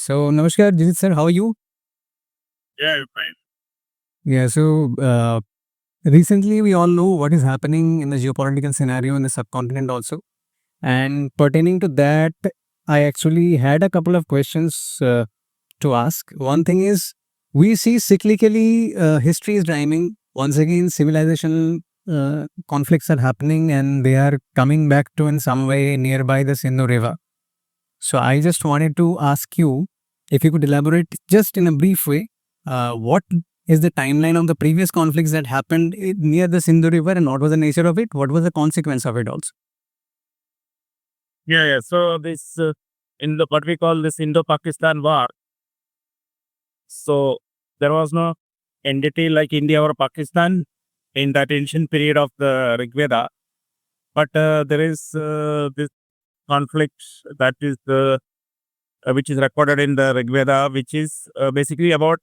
So, Namaskar, Jijith sir, how are you? Yeah, you're fine. Yeah, so recently we all know what is happening in the geopolitical scenario in the subcontinent also. And pertaining to that, I actually had a couple of questions to ask. One thing is, we see cyclically history is rhyming. Once again, civilization conflicts are happening and they are coming back to in some way nearby the Sindhu River. So I just wanted to ask you if you could elaborate just in a brief way, what is the timeline of the previous conflicts that happened near the Sindhu River and what was the nature of it? What was the consequence of it also? Yeah. So this in the what we call this Indo-Pakistan War. So there was no entity like India or Pakistan in that ancient period of the Rig Veda, but there is this conflict that is which is recorded in the Rig Veda, which is basically about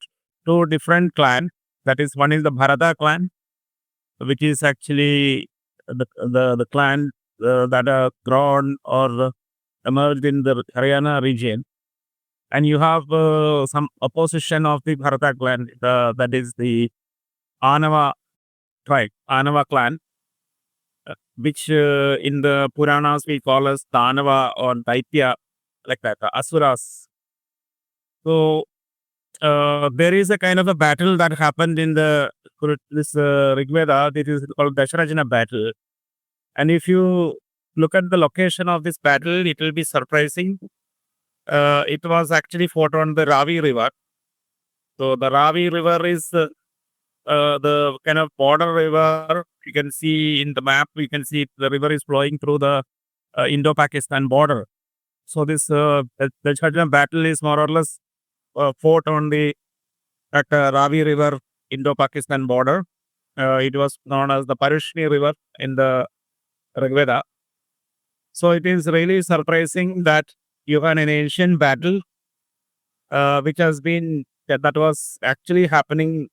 two different clans. That is, one is the Bharata clan, which is actually the clan that are grown or emerged in the Haryana region, and you have some opposition of the Bharata clan, that is the Anava tribe, Anava clan, which in the Puranas we call as Danava or Daitya, like that, Asuras. So there is a kind of a battle that happened in this Rig Veda. This is called Dasarajana Battle. And if you look at the location of this battle, it will be surprising. It was actually fought on the Ravi River. So the Ravi River is the kind of border river. You can see in the map, you can see the river is flowing through the Indo-Pakistan border. So this the Dasarajana Battle is more or less fought on the at Ravi River, Indo-Pakistan border. It was known as the Parusni River in the Rig Veda. So it is really surprising that you had an ancient battle which has been that was actually happening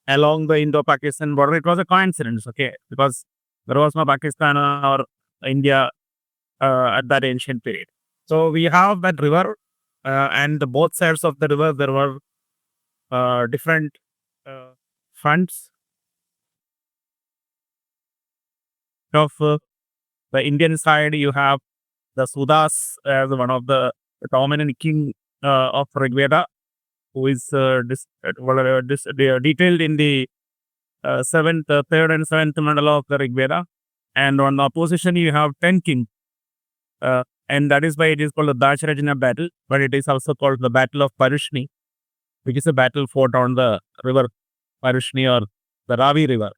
along the Indo-Pakistan border. It was a coincidence, okay, because there was no Pakistan or India at that ancient period. So we have that river, and the both sides of the river there were different fronts of the Indian side. You have the Sudas as one of the dominant king of Rig Veda, who is detailed in the third and seventh mandala of the Rig Veda. And on the opposition, you have 10 kings. And that is why it is called the Dasarajana Battle, but it is also called the Battle of Parusni, which is a battle fought on the river Parusni or the Ravi River.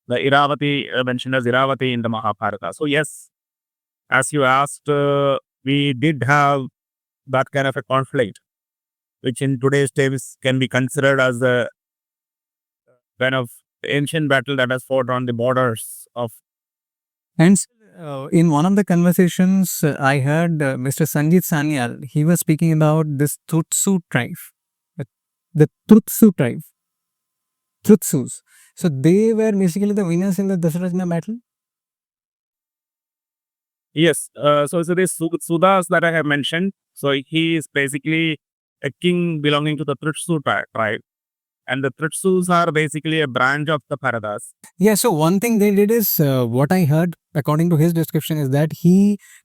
The Iravati, mentioned as Iravati in the Mahabharata. So yes, as you asked, we did have that kind of a conflict, which in today's times can be considered as a kind of ancient battle that has fought on the borders of. And in one of the conversations, I heard Mr. Sanjit Sanyal, he was speaking about this Tutsu tribe, the Tutsu tribe, Tutsus. So they were basically the winners in the Dasarajana battle? Yes, so this Sudas that I have mentioned, so he is basically a king belonging to the Tutsu tribe. And the Tutsus are basically a branch of the Bharatas. Yeah, so one thing they did is, what I heard according to his description is that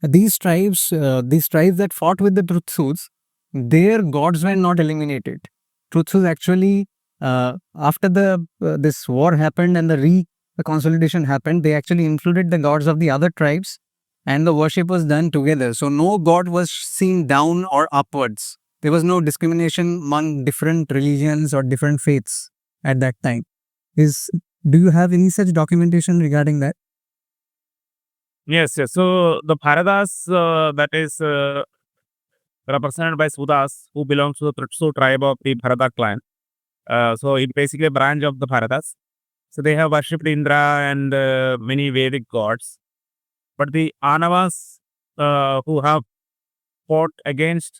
these tribes that fought with the Tutsus, their gods were not eliminated. Tutsus actually, after this war happened and the consolidation happened, they actually included the gods of the other tribes and the worship was done together. So no god was seen down or upwards. There was no discrimination among different religions or different faiths at that time. Do you have any such documentation regarding that? Yes. So the Bharatas, that is represented by Sudas, who belongs to the Tutsu tribe of the Bharata clan. So it's basically a branch of the Bharatas. So they have worshipped Indra and many Vedic gods. But the Anavas, who have fought against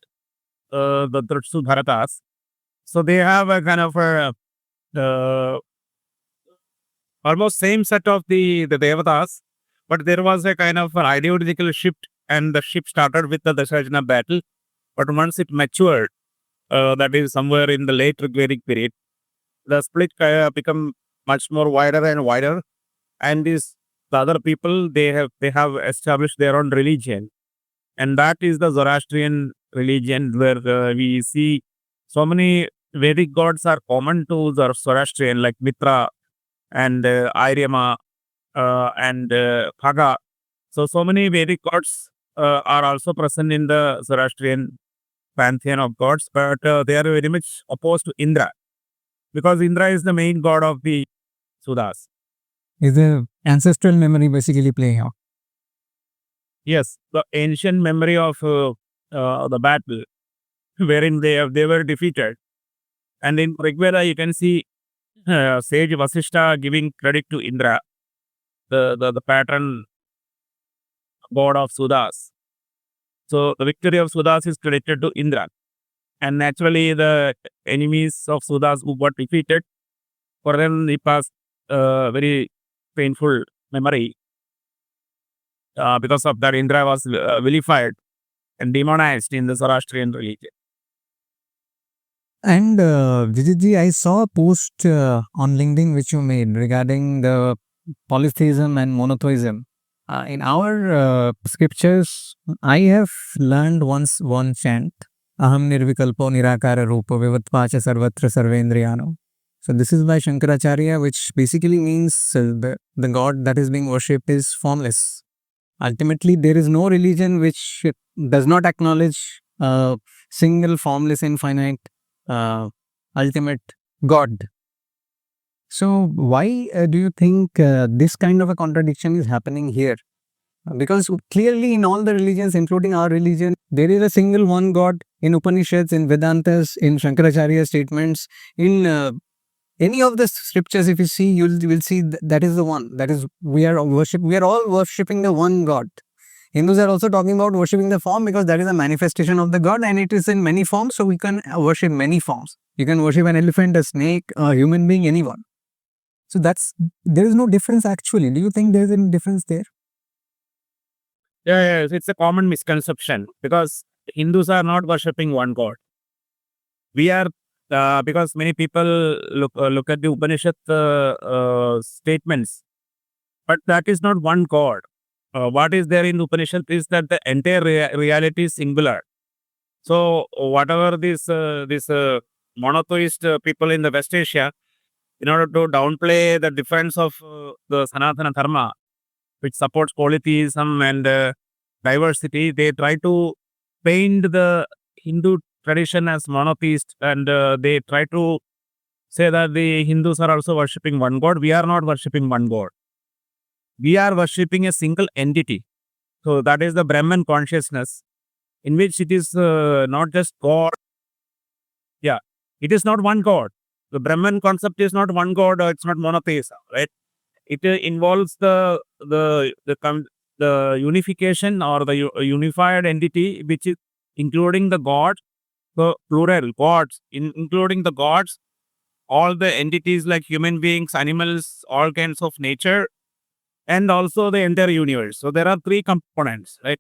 the Tutsu Bharatas, so they have a kind of a almost same set of the Devatas, but there was a kind of an ideological shift, and the shift started with the Dasarajana battle. But once it matured, that is somewhere in the late Vedic period. The split become much more wider and wider, and the other people they have established their own religion, and that is the Zoroastrian religion, where we see so many Vedic gods are common to the Zoroastrian, like Mithra and Aryama and Bhaga. So many Vedic gods are also present in the Zoroastrian pantheon of gods, but they are very much opposed to Indra, because Indra is the main god of the Sudas. Is the ancestral memory basically playing out? Yes, the ancient memory of the battle wherein they were defeated. And in Rigveda, you can see sage Vashishtha giving credit to Indra, the patron god of Sudas. So the victory of Sudas is credited to Indra. And naturally, the enemies of Sudas who got defeated, for them it was very painful memory. Because of that, Indra was vilified and demonized in the Zoroastrian religion. And Jijith, I saw a post on LinkedIn which you made regarding the polytheism and monotheism. In our scriptures, I have learned once one chant, Aham nirvikalpo nirakara rupa vivatvacha sarvatra sarvendriyano. So this is by Shankaracharya, which basically means the god that is being worshipped is formless. Ultimately, there is no religion which does not acknowledge a single formless infinite ultimate god. So why do you think this kind of a contradiction is happening here? Because clearly in all the religions, including our religion, there is a single one god. In Upanishads, in Vedantas, in Shankaracharya statements, in any of the scriptures, if you see, you will see that is the one. That is, we are all worshipping the one god. Hindus are also talking about worshipping the form, because that is a manifestation of the god, and it is in many forms, so we can worship many forms. You can worship an elephant, a snake, a human being, anyone. So there is no difference actually. Do you think there is any difference there? Yeah, it's a common misconception, because Hindus are not worshipping one god. We are, because many people look at the Upanishad statements, but that is not one god. What is there in Upanishad is that the entire reality is singular. So whatever this monotheist people in the West Asia, in order to downplay the difference of the Sanatana Dharma, which supports polytheism and diversity, they try to paint the Hindu tradition as monotheist, and they try to say that the Hindus are also worshipping one god. We are not worshipping one god. We are worshipping a single entity. So that is the Brahman consciousness, in which it is not just God. Yeah, it is not one god. The Brahman concept is not one god, or it's not monotheism, right? It involves the unification or the unified entity, which is including the god, the plural gods, including the gods, all the entities like human beings, animals, all kinds of nature, and also the entire universe. So there are three components, right?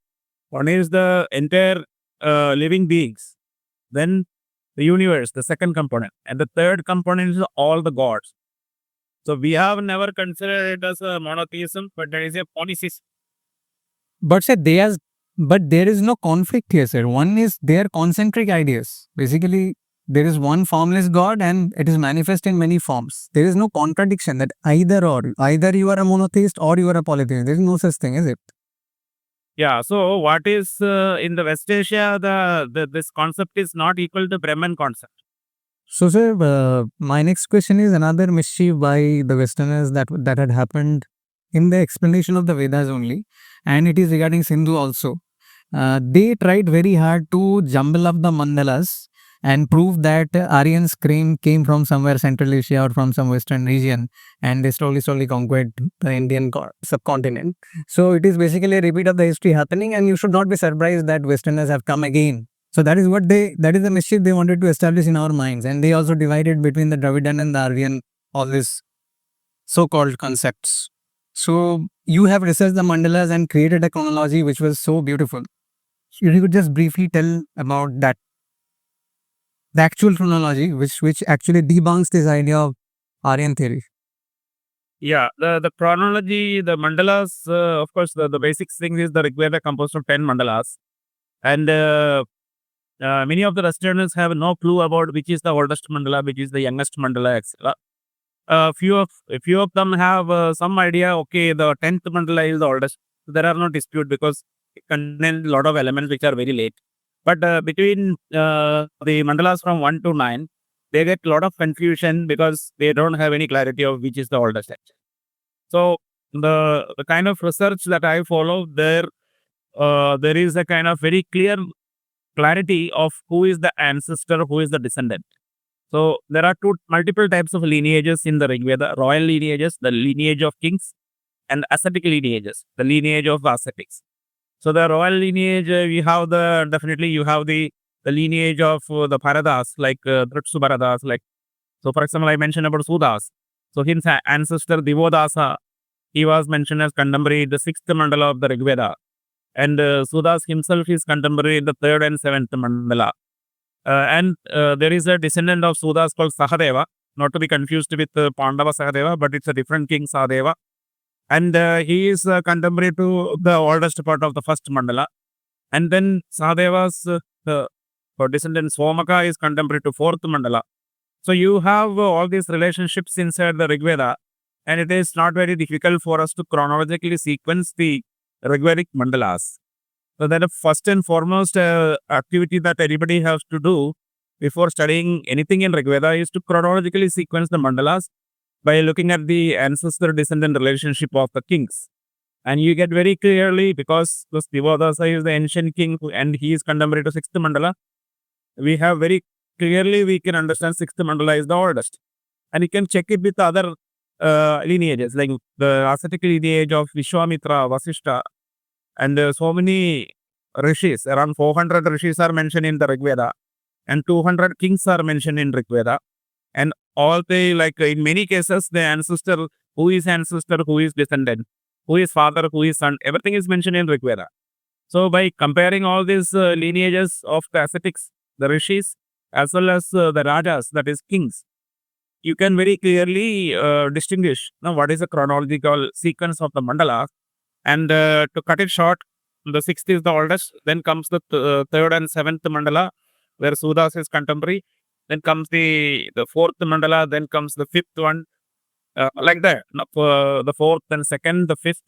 One is the entire living beings, then the universe, the second component, and the third component is all the gods. So we have never considered it as a monotheism, but there is a polytheism. But sir, there is no conflict here, sir. One is they are concentric ideas. Basically, there is one formless god and it is manifest in many forms. There is no contradiction that either you are a monotheist or you are a polytheist. There is no such thing, is it? Yeah. So what is in the West Asia, this concept is not equal to Brahman concept. So, sir, my next question is another mischief by the Westerners that had happened in the explanation of the Vedas only, and it is regarding Sindhu also. They tried very hard to jumble up the mandalas and prove that Aryans came from somewhere Central Asia or from some Western region, and they slowly conquered the Indian subcontinent. So it is basically a repeat of the history happening, and you should not be surprised that Westerners have come again. So that is the mischief they wanted to establish in our minds, and they also divided between the Dravidian and the Aryan, all these so-called concepts. So you have researched the mandalas and created a chronology which was so beautiful. You could just briefly tell about that. the actual chronology, which actually debunks this idea of Aryan theory. Yeah, the chronology, the mandalas, of course, the basic thing is the Rigveda composed of 10 mandalas. And many of the Westerners have no clue about which is the oldest mandala, which is the youngest mandala, etc. A few of them have some idea, okay, the 10th mandala is the oldest. There are no dispute because it contains a lot of elements which are very late. But between the mandalas from 1 to 9, they get a lot of confusion because they don't have any clarity of which is the oldest. So the kind of research that I follow, there is a kind of very clear clarity of who is the ancestor, who is the descendant. So there are multiple types of lineages in the Rigveda: royal lineages, the lineage of kings, and ascetic lineages, the lineage of ascetics. So the royal lineage, we have definitely you have the lineage of the Bharatas, like Dritsu Bharatas, like, so for example, I mentioned about Sudas. So his ancestor Divodas, he was mentioned as contemporary in the 6th mandala of the Rigveda. And Sudas himself is contemporary in the 3rd and 7th mandala. And there is a descendant of Sudas called Sahadeva, not to be confused with Pandava Sahadeva, but it's a different king Sahadeva. And he is contemporary to the oldest part of the 1st mandala. And then Sahadeva's descendant Somaka is contemporary to 4th mandala. So you have all these relationships inside the Rigveda, and it is not very difficult for us to chronologically sequence the Rigvedic mandalas. So that the first and foremost activity that anybody has to do before studying anything in Rigveda is to chronologically sequence the mandalas by looking at the ancestor-descendant relationship of the kings. And you get very clearly, because Divodas is the ancient king and he is contemporary to 6th mandala, we have very clearly, we can understand 6th mandala is the oldest. And you can check it with other lineages, like the ascetic lineage of Vishwamitra, Vashishtha, and so many rishis, around 400 rishis are mentioned in the Rigveda, and 200 kings are mentioned in Rigveda. And all they, like in many cases, the ancestor, who is descendant, who is father, who is son, everything is mentioned in Rigveda. So by comparing all these lineages of the ascetics, the rishis, as well as the rajas, that is kings, you can very clearly distinguish what is the chronological sequence of the mandala. And to cut it short, the 6th is the oldest, then comes the 3rd and 7th mandala, where Sudas is contemporary, then comes the 4th mandala, then comes the 5th one, like that. The 4th and 2nd, the 5th,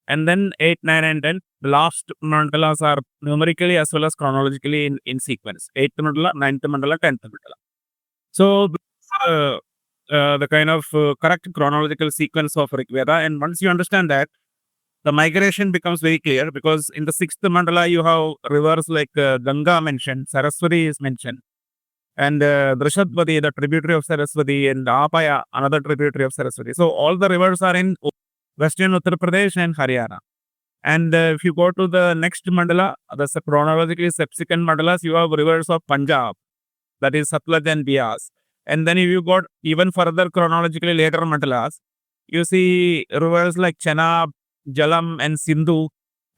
and then 8, 9, and 10. The last mandalas are numerically as well as chronologically in sequence. 8th mandala, 9th mandala, 10th mandala. So the kind of correct chronological sequence of Rigveda. And once you understand that, the migration becomes very clear, because in the 6th mandala, you have rivers like Ganga mentioned, Saraswati is mentioned, and Drishadvati, the tributary of Saraswati, and Apaya, another tributary of Saraswati. So all the rivers are in Western Uttar Pradesh and Haryana. And if you go to the next mandala, the chronologically subsequent mandalas, you have rivers of Punjab, that is Satluj and Bias. And then if you got even further chronologically later mandalas, you see rivers like Chenab, Jalam, and Sindhu.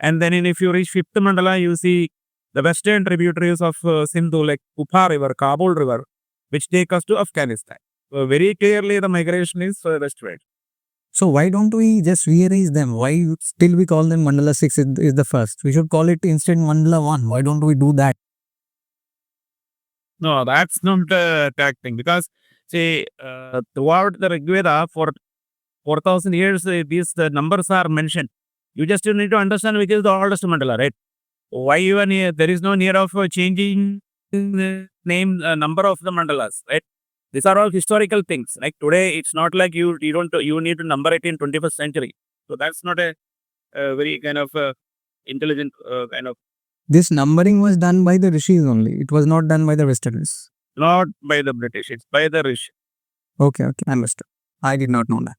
And then if you reach 5th mandala, you see the western tributaries of Sindhu, like Upha River, Kabul River, which take us to Afghanistan. So very clearly the migration is westward. So why don't we just rearrange them? Why still we call them mandala 6 is the first? We should call it instead mandala 1. Why don't we do that? No, that's not correct thing, because see, throughout the Rigveda for 4,000 years, these numbers are mentioned. You just need to understand which is the oldest mandala, right? Why even there is no need of changing the name number of the mandalas, right? These are all historical things. Like today, it's not like you need to number it in 21st century. So that's not a very kind of intelligent kind of. This numbering was done by the rishis only. It was not done by the Westerners. Not by the British, it's by the Rishi. Okay, I understood. I did not know that.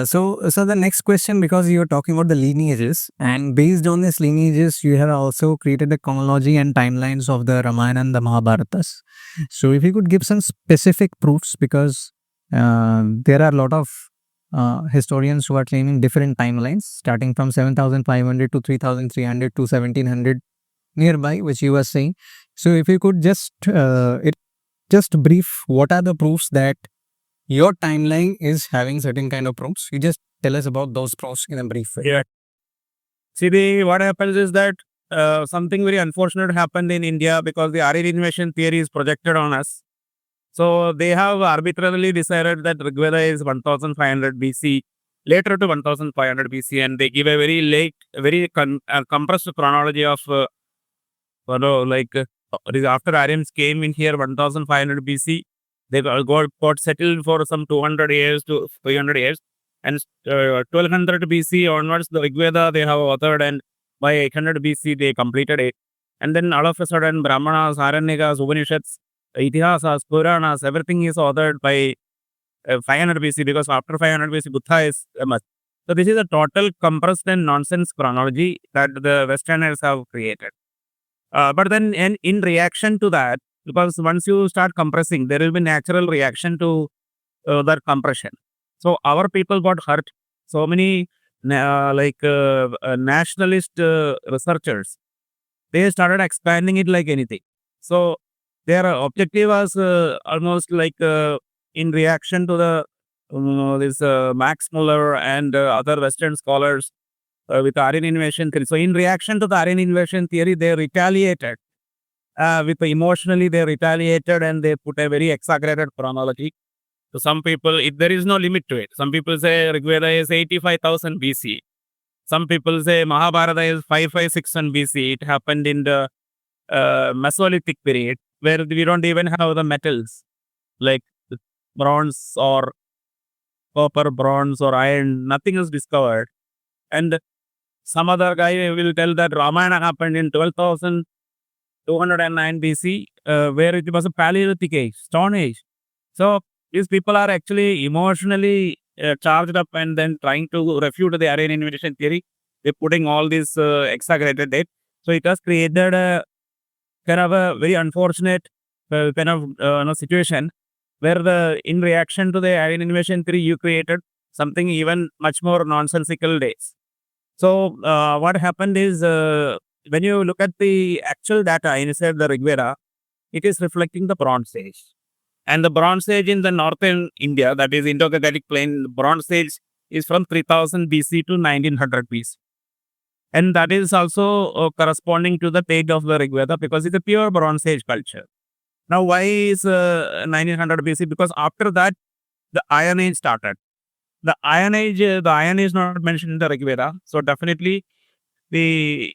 So the next question, because you are talking about the lineages, and based on these lineages, you have also created a chronology and timelines of the Ramayana and the Mahabharatas. So if you could give some specific proofs, because there are a lot of historians who are claiming different timelines, starting from 7,500 to 3,300 to 1,700 nearby, which you were saying. So if you could just just brief, what are the proofs that your timeline is having certain kind of proofs? You just tell us about those proofs in a brief way. Yeah. See, what happens is that something very unfortunate happened in India because the Aryan invasion theory is projected on us. So they have arbitrarily decided that Rigveda is 1500 BC, later to 1500 BC, and they give a very late, very compressed chronology of, after Aryans came in here 1500 BC, they got settled for some 200 years to 300 years. And 1200 BC onwards, the Rigveda they have authored, and by 800 BC they completed it. And then all of a sudden, Brahmanas, Aranyakas, Upanishads, Itihasas, Puranas, everything is authored by 500 BC, because after 500 BC, Buddha is much. So this is a total compressed and nonsense chronology that the Westerners have created. But then in reaction to that, because once you start compressing, there will be natural reaction to that compression. So our people got hurt. So many nationalist researchers, they started expanding it like anything. So their objective was almost like in reaction to the this Max Muller and other Western scholars with Aryan invasion theory. So in reaction to the Aryan invasion theory, they retaliated. Emotionally, they retaliated and they put a very exaggerated chronology. So some people, there is no limit to it. Some people say Rigveda is 85,000 BC. Some people say Mahabharata is 5561 BC. It happened in the Mesolithic period, where we don't even have the metals like bronze or copper, bronze or iron. Nothing is discovered. And some other guy will tell that Ramayana happened in 12,209 BC, where it was a Paleolithic age, Stone Age. So these people are actually emotionally charged up and then trying to refute the Aryan invasion theory. They're putting all this exaggerated date. So it has created a kind of a very unfortunate situation where in reaction to the Aryan invasion theory, you created something even much more nonsensical dates. So what happened is when you look at the actual data inside the Rigveda, it is reflecting the Bronze Age. And the Bronze Age in the northern India, that is Indo-Gangetic Plain, the Bronze Age is from 3000 BC to 1900 BC. And that is also corresponding to the date of the Rigveda, because it's a pure Bronze Age culture. Now, why is 1900 BC? Because after that, the Iron Age started. The Iron Age is not mentioned in the Rigveda. So definitely the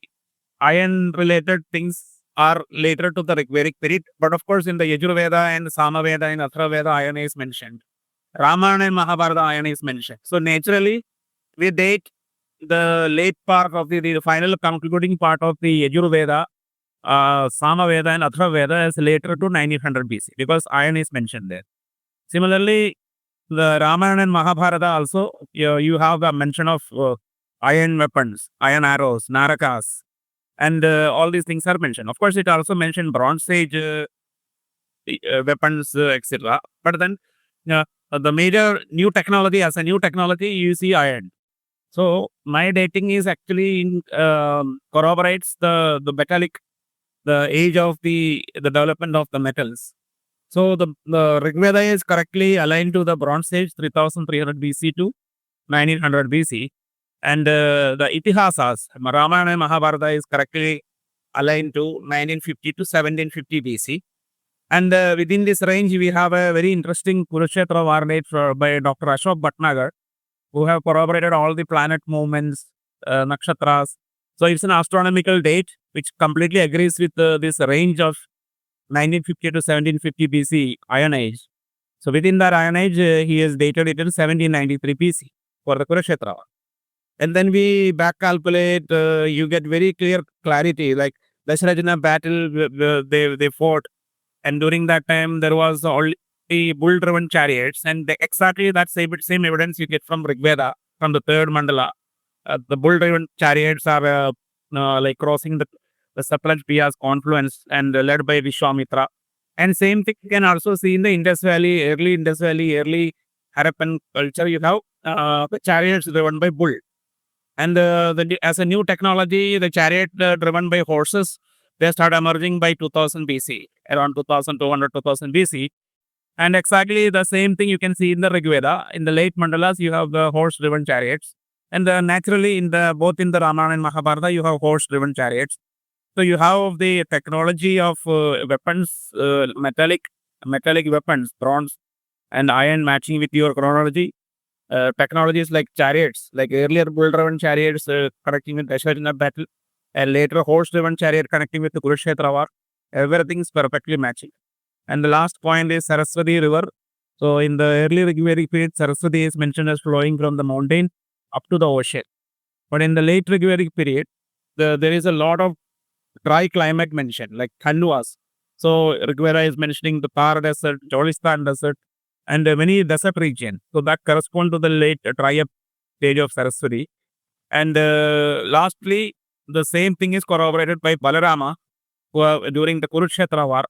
iron-related things are later to the Rigvedic period. But of course, in the Yajurveda and Samaveda and Atharvaveda, Iron is mentioned. Ramayana and Mahabharata, Iron is mentioned. So naturally, we date the late part of the final concluding part of the Yajurveda, Samaveda and Atharvaveda as later to 1900 BC, because iron is mentioned there. Similarly, the Ramayana and Mahabharata also, you have a mention of iron weapons, iron arrows, narakas, and all these things are mentioned. Of course, it also mentioned Bronze Age weapons, etc. But then the major new technology, as a new technology, you see iron. So my dating is actually corroborates the metallic, the age of the development of the metals. So the Rigveda is correctly aligned to the Bronze Age, 3300 BC to 1900 BC. And the Itihasas, Ramayana and Mahabharata is correctly aligned to 1950 to 1750 BC. And within this range, we have a very interesting Kurukshetra war date by Dr. Ashok Bhatnagar, who have corroborated all the planet movements, nakshatras. So it's an astronomical date which completely agrees with this range of 1950 to 1750 BC Iron Age. So within that Iron Age, he has dated it in 1793 BC for the Kurukshetra war. And then we back calculate, you get very clear clarity, like Dasarajana Battle, they fought. And during that time, there was only bull-driven chariots. And exactly that same evidence you get from Rigveda, from the third mandala. The bull-driven chariots are like crossing the Satluj Bias confluence and led by Vishwamitra. And same thing you can also see in the Indus Valley, early Harappan culture. You have the chariots driven by bull. And as a new technology, the chariot driven by horses, they start emerging by 2000 BC. around 2200, 2000 BC. And exactly the same thing you can see in the Rig Veda. In the late Mandalas, you have the horse-driven chariots. And naturally, both in the Ramayana and Mahabharata, you have horse-driven chariots. So you have the technology of weapons, metallic weapons, bronze and iron matching with your chronology. Technologies like chariots, like earlier bull-driven chariots connecting with Dasarajana Battle, and later horse-driven chariot connecting with the Kurukshetra War. Everything is perfectly matching. And the last point is Saraswati River. So in the early Rigvedic period, Saraswati is mentioned as flowing from the mountain up to the ocean. But in the late Rigvedic period, there is a lot of dry climate mentioned, like Anavas. So Rigveda is mentioning the Thar Desert, Cholistan Desert, and many desert regions. So that correspond to the late dry up stage of Saraswati. And lastly, the same thing is corroborated by Balarama during the Kurukshetra War,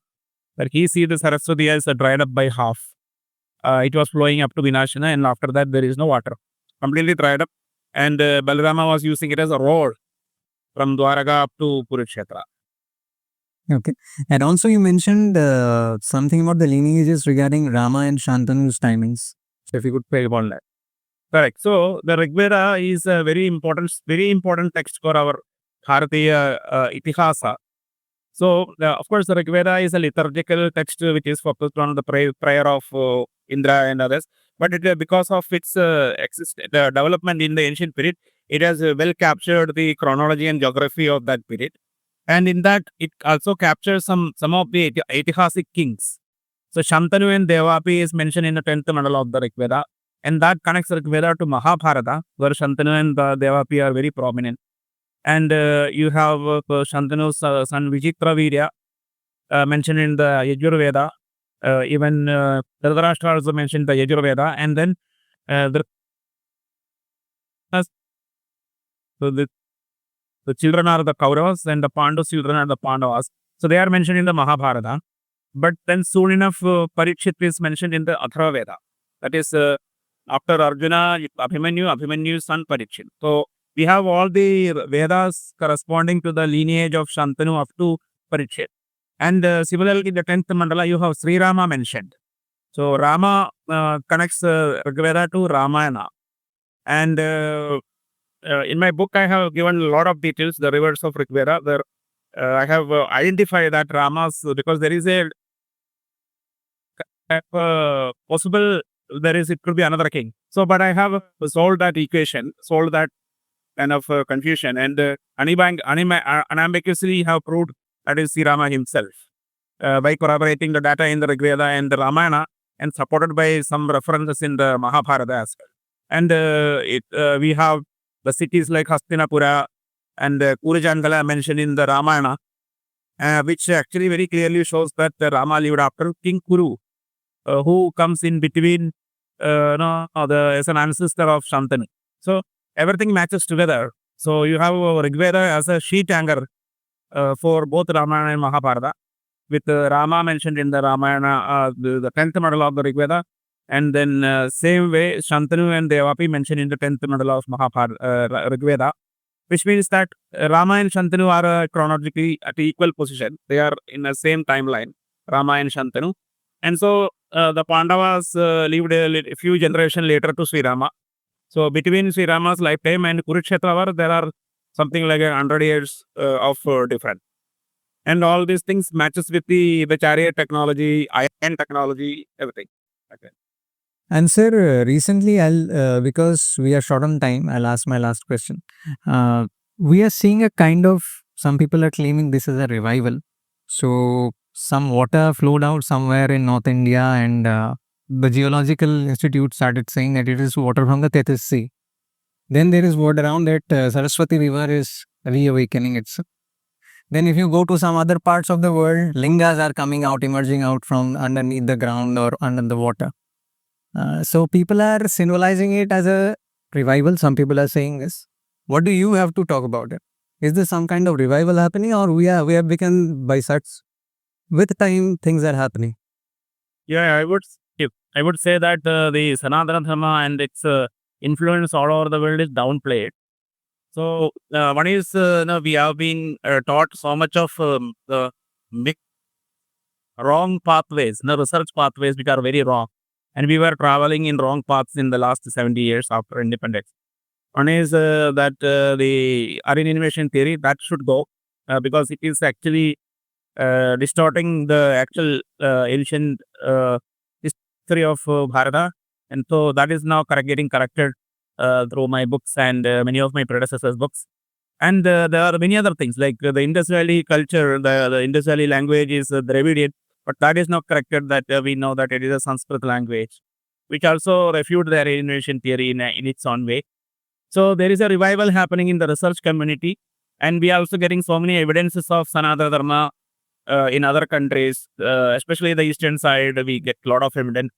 where he sees the Saraswati as dried up by half. It was flowing up to Vinashana, and after that there is no water, completely dried up. And Balarama was using it as a road from Dwaraka up to Kurukshetra. Okay. And also you mentioned something about the lineages regarding Rama and Shantanu's timings. So if you could pay upon that. Correct. So the Rig Veda is a very important text for our Bharatiya Itihasa. So of course the Rig Veda is a liturgical text which is focused on the prayer of Indra and others. But because of its the development in the ancient period, it has well captured the chronology and geography of that period. And in that, it also captures some of the Aitihasic kings. So Shantanu and Devapi is mentioned in the 10th mandala of the Rig Veda. And that connects Rig Veda to Mahabharata, where Shantanu and Devapi are very prominent. And you have Shantanu's son Vijitra Virya mentioned in the Yajurveda. Even Dhritarashtra also mentioned the Yajurveda. And then the children are the Kauravas and the Pandus children are the Pandavas. So they are mentioned in the Mahabharata. But then soon enough, Parikshit is mentioned in the Atharva Veda. That is after Arjuna, Abhimanyu's son Parikshit. So we have all the Vedas corresponding to the lineage of Shantanu up to Parikshit. And similarly, in the 10th mandala, you have Shri Rama mentioned. So Rama connects Rig Veda to Ramayana. And in my book, I have given a lot of details, the rivers of Rig Veda. There, I have identified that Ramas, because there is a possible, it could be another king. So, but I have solved that equation, solved that kind of confusion, and unambiguously have proved that is Shri Rama himself by corroborating the data in the Rig Veda and the Ramayana, and supported by some references in the Mahabharata as well. And we have the cities like Hastinapura and Kurujangala mentioned in the Ramayana, which actually very clearly shows that Rama lived after King Kuru, who comes in between as an ancestor of Shantanu. So everything matches together. So you have Rig Veda as a sheet anchor for both Ramayana and Mahabharata, with Rama mentioned in the Ramayana, the 10th mandala of the Rig Veda. And then same way, Shantanu and Devapi mentioned in the 10th mandala of Mahabharata, Rig Veda, which means that Rama and Shantanu are chronologically at equal position. They are in the same timeline, Rama and Shantanu. And so the Pandavas lived a few generations later to Shri Rama. So between Shri Rama's lifetime and Kurukshetra War, there are something like 100 years of difference. And all these things matches with the chariot technology, iron technology, everything. Okay. And sir, recently because we are short on time, I'll ask my last question. We are seeing a kind of, some people are claiming this is a revival. So some water flowed out somewhere in North India, and the Geological Institute started saying that it is water from the Tethys Sea. Then there is word around that Saraswati River is reawakening itself. Then if you go to some other parts of the world, lingas are coming out, emerging out from underneath the ground or under the water. So people are symbolizing it as a revival. Some people are saying this. What do you have to talk about it? Is there some kind of revival happening, or we have become by such? With time, things are happening. Yeah, I would say that the Sanatana Dharma and its influence all over the world is downplayed. So one is we have been taught so much of the myth wrong pathways, research pathways which are very wrong. And we were traveling in wrong paths in the last 70 years after independence. One is that the Aryan invasion theory, that should go because it is actually distorting the actual ancient history of Bharata. And so that is now getting corrected through my books and many of my predecessors' books. And there are many other things like the Indus Valley culture, the Indus Valley language is Dravidian, but that is not corrected that we know that it is a Sanskrit language, which also refute the Aryan invasion theory in its own way. So there is a revival happening in the research community, and we are also getting so many evidences of Sanatana Dharma in other countries, especially the eastern side, we get a lot of evidence.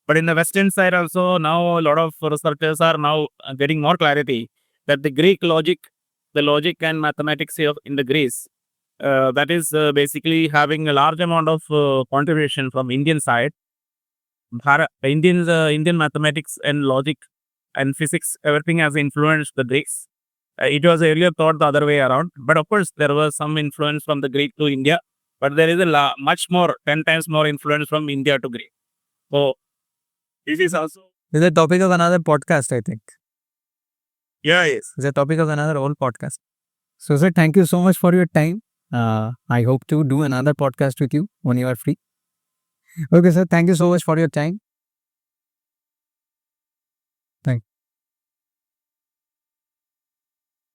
But in the western side also, now a lot of researchers are now getting more clarity that the Greek logic, the logic and mathematics in the Greece, that is basically having a large amount of contribution from Indian side. Indian mathematics and logic and physics, everything has influenced the Greeks. It was earlier thought the other way around, but of course there was some influence from the Greek to India, but there is a much more, 10 times more influence from India to Greek. So this is also This is a topic of another podcast, I think. yes. It's a topic of another whole podcast. So, sir, thank you so much for your time. I hope to do another podcast with you when you are free. Okay, sir. Thank you so much for your time. Thank